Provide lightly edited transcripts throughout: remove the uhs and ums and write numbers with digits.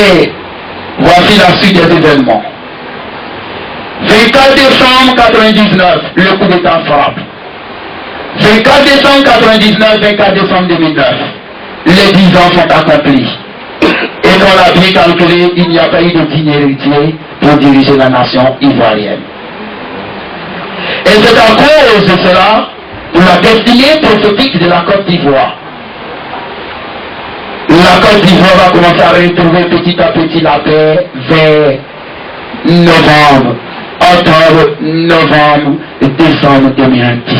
Et voici la suite des événements. 24 décembre 1999, le coup d'État frappe. 24 décembre 1999, 24 décembre 2009, les 10 ans sont accomplis. Et qu'on a bien calculé, il n'y a pas eu de digne héritier pour diriger la nation ivoirienne. Et c'est à cause de cela, pour la destinée prophétique de la Côte d'Ivoire. La Côte d'Ivoire va commencer à retrouver petit à petit la paix vers novembre, octobre, novembre, décembre 2010.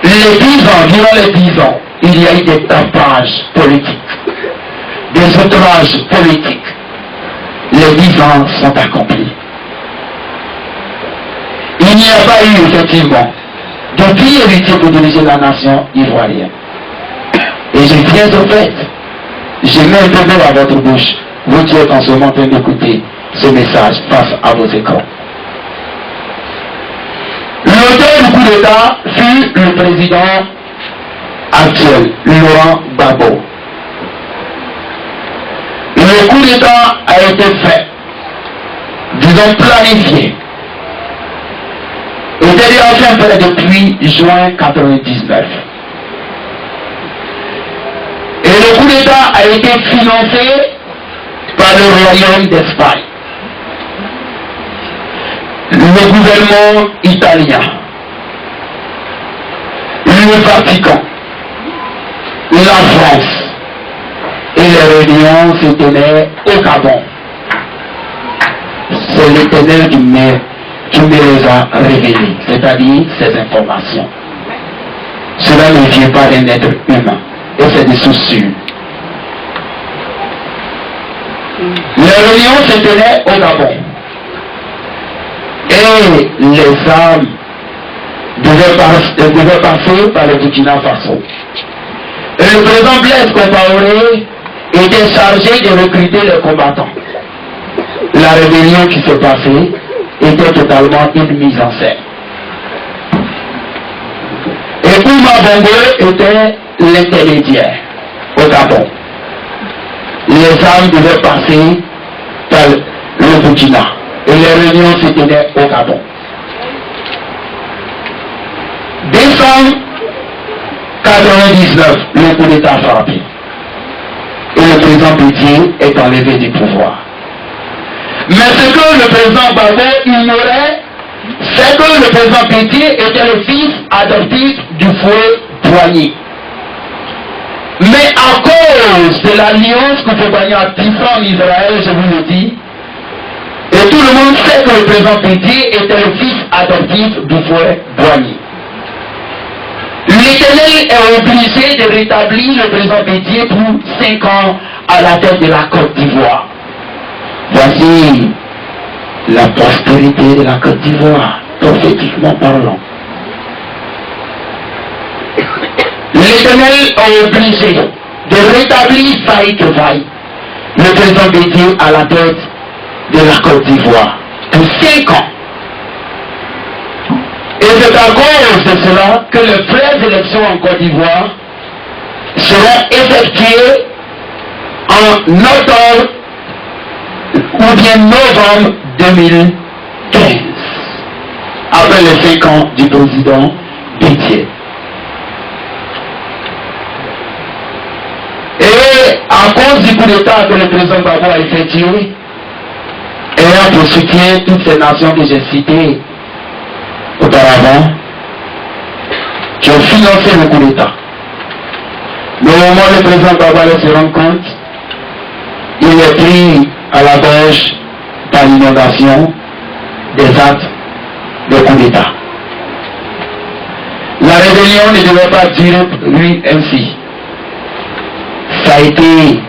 Les 10 ans, durant les 10 ans, il y a eu des tapages politiques, des outrages politiques. Les 10 ans sont accomplis. Il n'y a pas eu effectivement de digne héritier pour diriger la nation ivoirienne. Et je viens au fait, je mets un peu d'eau à votre bouche, vous qui êtes en ce moment en train d'écouter ce message face à vos écrans. L'auteur du coup d'État fut le président actuel, Laurent Gbagbo. Le coup d'État a été fait, disons planifié, était déjà fait depuis juin 1999. Et le coup d'État a été financé par le Royaume d'Espagne, le gouvernement italien, le Vatican, la France, et les réunions se tenaient au Gabon. C'est l'Éternel qui me les a révélées, c'est-à-dire ces informations. Cela ne vient pas d'un être humain, et c'est des sources sûres. Les réunions se tenaient au Gabon. Et les armes devaient passer par le Burkina Faso. Et le président Blaise Compaoré était chargé de recruter les combattants. La rébellion qui se passait était totalement une mise en scène. Et Ouma Bongo était l'intermédiaire au Gabon. Les armes devaient passer par le Burkina. Et les réunions se tenaient au Gabon. Décembre 1999, le coup d'État frappé. Et le président Pétier est enlevé du pouvoir. Mais ce que le président Gbagbo ignorait, c'est que le président Pétier était le fils adoptif du fouet Boigny. Mais à cause de l'alliance que Boigny a tissée en Israël, je vous le dis, et tout le monde sait que le président Pétier était le fils adoptif du fouet Boigny. L'Éternel est obligé de rétablir le président Pétier pour 5 ans à la tête de la Côte d'Ivoire. Voici la prospérité de la Côte d'Ivoire, prophétiquement parlant. L'Éternel est obligé de rétablir faille que faille le président Pétier à la tête de la Côte d'Ivoire pour 5 ans. Et c'est à cause de cela que les vraies élections en Côte d'Ivoire seront effectuées en octobre ou bien novembre 2015, après les 5 ans du président Pétier. Et à cause du coup d'État que le président Gbagbo a effectué, ayant pour soutien toutes ces nations que j'ai citées auparavant, qui ont financé le coup d'État. Mais au moment où le président Gbagbo se rend compte, il est pris à la gorge par l'inondation des actes de coup d'État. La rébellion ne devait pas durer lui ainsi. Ça a été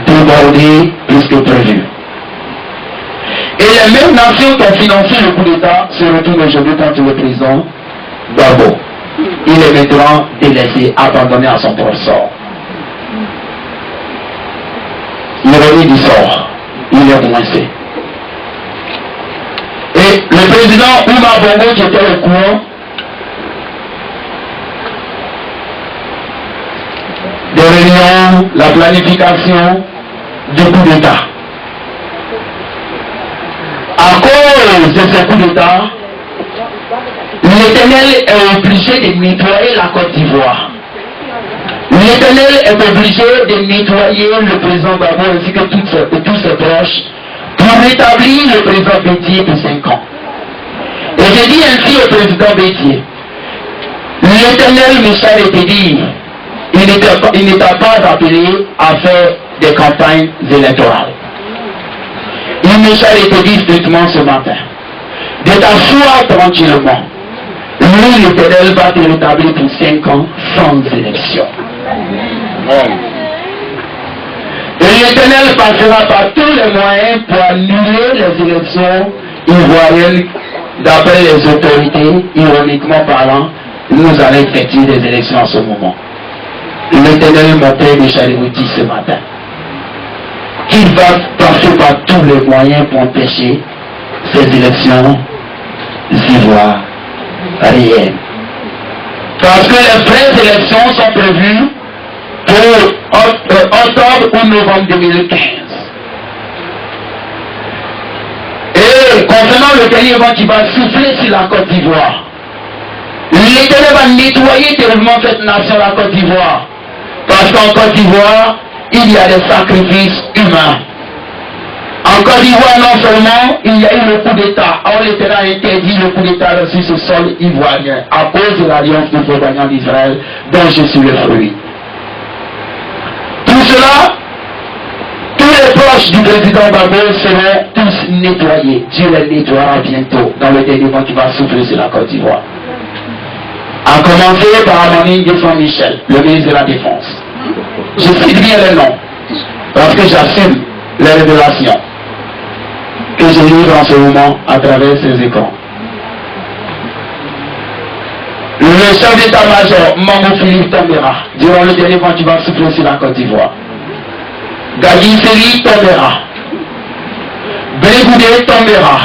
débordé plus que prévu. Et les mêmes nations qui ont financé le coup d'État se retrouvent aujourd'hui contre le président Gbagbo. Il est maintenant délaissé, abandonné à son propre sort. L'ironie du sort, il est coincé. Et le président Ouma Bongo qui était au courant des réunions voyons la planification du coup d'État. À cause de ce coup d'État, l'Éternel est obligé de nettoyer la Côte d'Ivoire. L'Éternel est obligé de nettoyer le président Gbagbo ainsi que tous ses proches pour rétablir le président Bétier pour 5 ans. Et je dis ainsi au président Bétier, l'Éternel Michel était dit, il n'était pas appelé à faire des campagnes électorales. Il Michel était dit strictement ce matin, de t'asseoir tranquillement. Lui, l'Éternel va te rétablir pour 5 ans sans élection. Et l'Éternel passera par tous les moyens pour annuler les élections ivoiriennes. D'après les autorités, ironiquement parlant, nous allons effectuer des élections en ce moment. L'Éternel m'a fait de Chalévouti ce matin qu'il va passer par tous les moyens pour empêcher ces élections ivoiriennes. Parce que les vraies élections sont prévues pour octobre ou novembre 2015. Et concernant le dernier vent qui va souffler sur la Côte d'Ivoire, l'Éternel va nettoyer terriblement cette nation, la Côte d'Ivoire. Parce qu'en Côte d'Ivoire, il y a des sacrifices humains. En Côte d'Ivoire, non seulement il y a eu le coup d'État, or l'Éternel a interdit le coup d'État sur ce sol ivoirien à cause de l'alliance de Fébanian d'Israël dont je suis le fruit. Tout cela, tous les proches du président Gbagbo seront tous nettoyés. Dieu les nettoiera bientôt dans le dernier mois qui va souffler sur la Côte d'Ivoire. À commencer par Amandine de Saint-Michel, le ministre de la Défense. Je cite bien les noms, parce que j'assume les révélations que je livre en ce moment à travers ces écrans. Le chef d'état-major, Mamou Philippe tombera durant le dernier mois qui va souffler sur la Côte d'Ivoire. Gadi Seri tombera. Bégoudé tombera.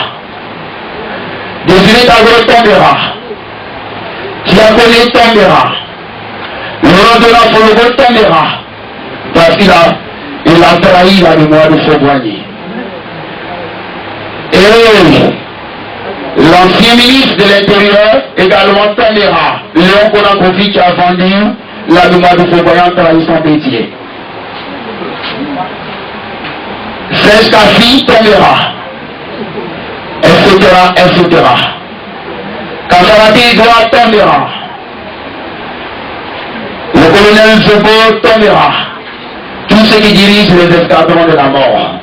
Désiré Tagore tombera. Tiakone tombera. Laurent de la Fologo tombera. Parce qu'il a trahi la mémoire de Fauboigny. Et l'ancien ministre de l'Intérieur également tombera. Léon Konakofi qui a vendu la mémoire de Fauboigny en trahissant Bétier. Serge Kassi tombera. Etc. Kasarati Edouard tombera. Le colonel Zobo tombera. Tous ceux qui dirigent les escadrons de la mort.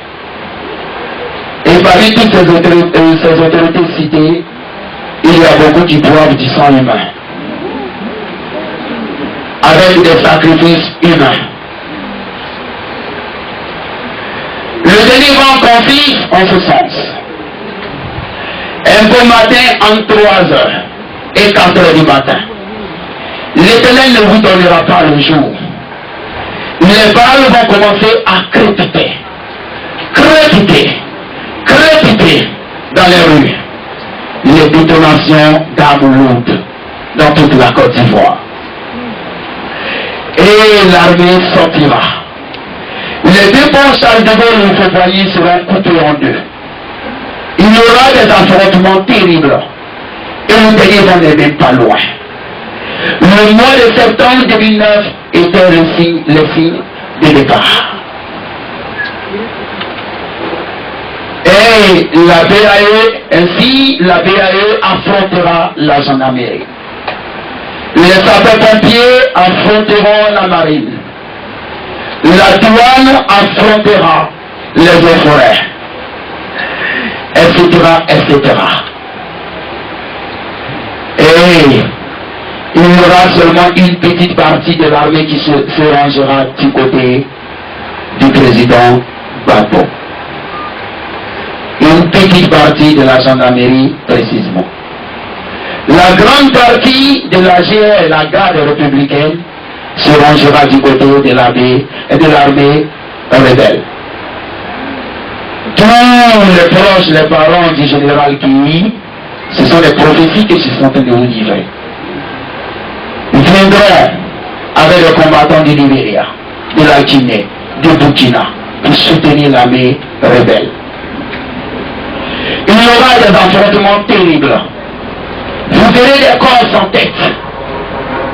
Et parmi toutes ces autorités citées, il y a beaucoup qui boivent du sang humain. Avec des sacrifices humains. Le dernier vent consiste en ce sens. Un beau matin entre 3 heures et 4 heures du matin. L'Éternel ne vous donnera pas le jour. Les balles vont commencer à crépiter. Crépiter dans les rues. Les détonations d'armes lourdes dans toute la Côte d'Ivoire. Et l'armée sortira. Les deux ponts Charles de Gaulle et Fauboigny seront coupés en deux. Il y aura des affrontements terribles. Et le dernier vent n'est même pas loin. Le mois de septembre 2009 était le signe de départ. Et la BAE affrontera la gendarmerie. Les sapeurs-pompiers affronteront la marine. La douane affrontera les eaux forêts. Etc. Et il y aura seulement une petite partie de l'armée qui se rangera du côté du président Gbagbo. Une petite partie de la gendarmerie précisément. La grande partie de la GR et la garde républicaine se rangera du côté de l'armée rebelle. Tous les proches, les parents du général Kini, ce sont des prophéties que je suis en train de vous livrer. Ils viendront avec les combattants du Libéria. de la Guinée, de Burkina, pour soutenir l'armée rebelle. Il y aura des affrontements terribles. Vous verrez des corps sans tête.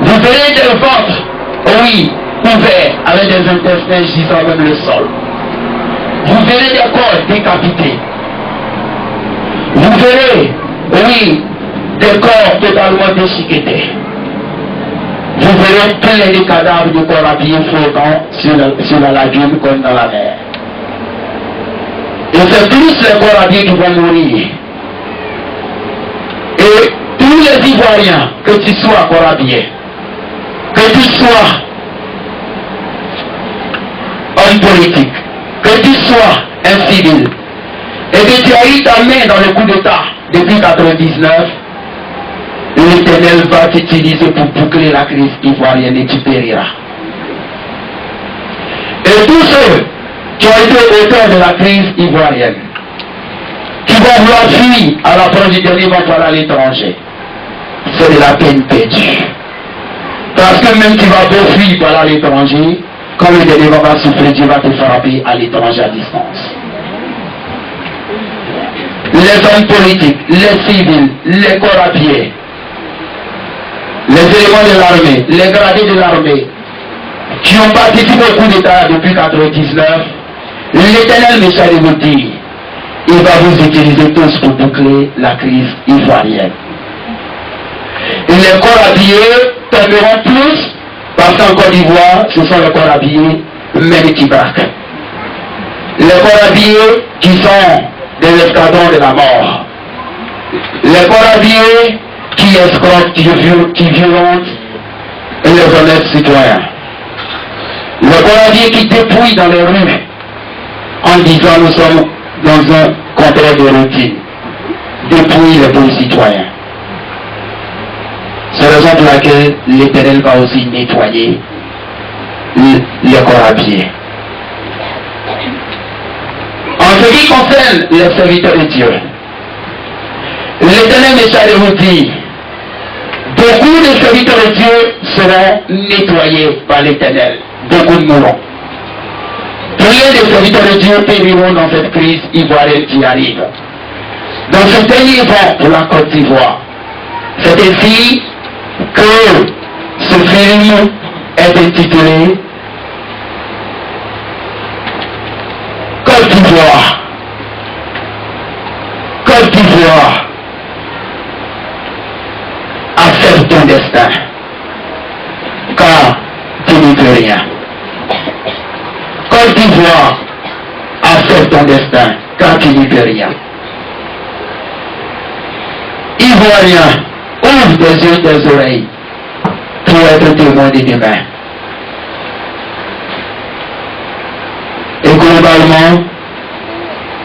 Vous verrez des ventres, oui, ouverts, avec des intestins gisant même le sol. Vous verrez des corps décapités. Vous verrez, oui, des corps totalement déchiquetés. Vous verrez plein de cadavres de corps habillés flottant sur la lagune comme dans la mer. Et c'est plus les corps habillés qui vont mourir. Et tous les Ivoiriens, que tu sois corps habillé, que tu sois homme politique, que tu sois un civil, et que tu as eu ta main dans le coup d'État depuis 1999, l'Éternel va t'utiliser pour boucler la crise ivoirienne et tu périras. Et tous ceux qui ont été auteurs de la crise ivoirienne, qui vont vouloir fuir à l'approche du dernier vont aller à l'étranger, c'est de la peine perdue. Parce que même tu vas beau fuir pour aller à l'étranger, quand le dernier va souffrir, Dieu va te frapper à l'étranger à distance. Les hommes politiques, les civils, les corps à pied, les éléments de l'armée, les gradés de l'armée, qui ont participé au coup d'État depuis 1999, l'Éternel Michel vous dit, il va vous utiliser tous pour boucler la crise ivoirienne. Et les corps habillés tomberont plus, parce qu'en Côte d'Ivoire, ce sont les corps habillés même qui braquent. Les corps habillés qui sont des escadrons de la mort. Les corps habillés qui escroquent, qui violentent les honnêtes citoyens. Les corps habillés qui dépouillent dans les rues en disant nous sommes dans un contexte de routine. Dépouillent les bons citoyens. C'est la raison pour laquelle l'Éternel va aussi nettoyer les corps habillés. En ce qui concerne les serviteurs de Dieu, l'Éternel Michel vous dit, beaucoup de serviteurs de Dieu seront nettoyés par l'Éternel. Beaucoup de mourront. Plein de serviteurs de Dieu périront dans cette crise ivoirienne qui arrive. Dans ce dernier vent pour la Côte d'Ivoire, c'est ainsi que ce film est intitulé Côte d'Ivoire. Côte d'Ivoire, accepte ton destin, car tu n'y peux rien. Côte d'Ivoire, accepte ton destin, car tu n'y peux rien. Ivoirien, ouvre tes yeux, tes oreilles, pour être témoin de demain. Et globalement,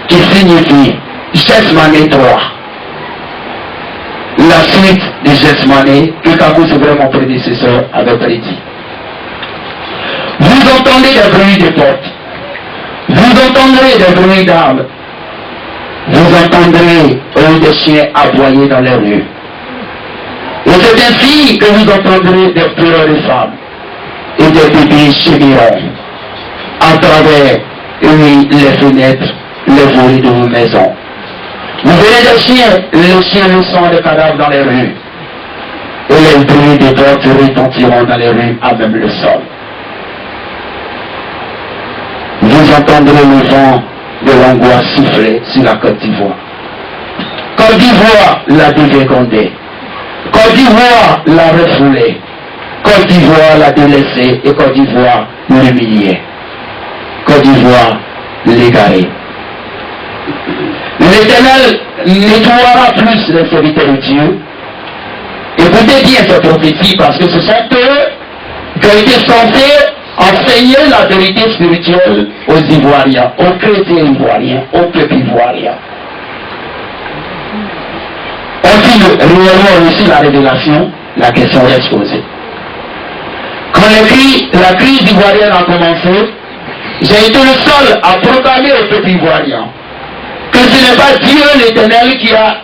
qui signifie Gethsemane 3. La suite de Gethsemane que Kakou, c'est vraiment prédécesseur, avait prédit. Vous entendez des bruits de portes. Vous entendrez des bruits d'armes. Vous entendrez des chiens aboyer dans les rues. Et c'est ainsi que vous entendrez des pleurs de femmes et des bébés gémiront à travers les fenêtres, les volets de vos maisons. Vous verrez des chiens, les chiens le sang des cadavres dans les rues. Et les bruits de portes retentiront dans les rues à même le sol. Vous entendrez le vent de l'angoisse souffler sur la Côte d'Ivoire. Côte d'Ivoire l'a dévergondé. Côte d'Ivoire l'a refoulé. Côte d'Ivoire l'a délaissé et Côte d'Ivoire l'humilié. Côte d'Ivoire l'égaré. L'Éternel nettoiera plus les serviteurs de Dieu. Écoutez bien cette prophétie parce que ce sont eux qui ont été censés enseigner la vérité spirituelle aux Ivoiriens, aux chrétiens ivoiriens, au peuple ivoirien. Ont-ils réellement reçu la révélation? La question est posée. Quand la crise ivoirienne a commencé, j'ai été le seul à proclamer au peuple ivoirien que ce n'est pas Dieu l'Éternel qui a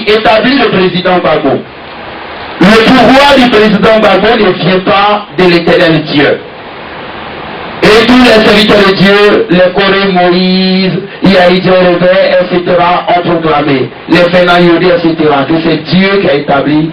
établi le président Gbagbo. Le pouvoir du président Gbagbo ne vient pas de l'Éternel Dieu. Et Et tous les serviteurs de Dieu, les Corée, Moïse, Yaïdje, etc., ont proclamé, les Fénayodé, etc., que c'est Dieu qui a établi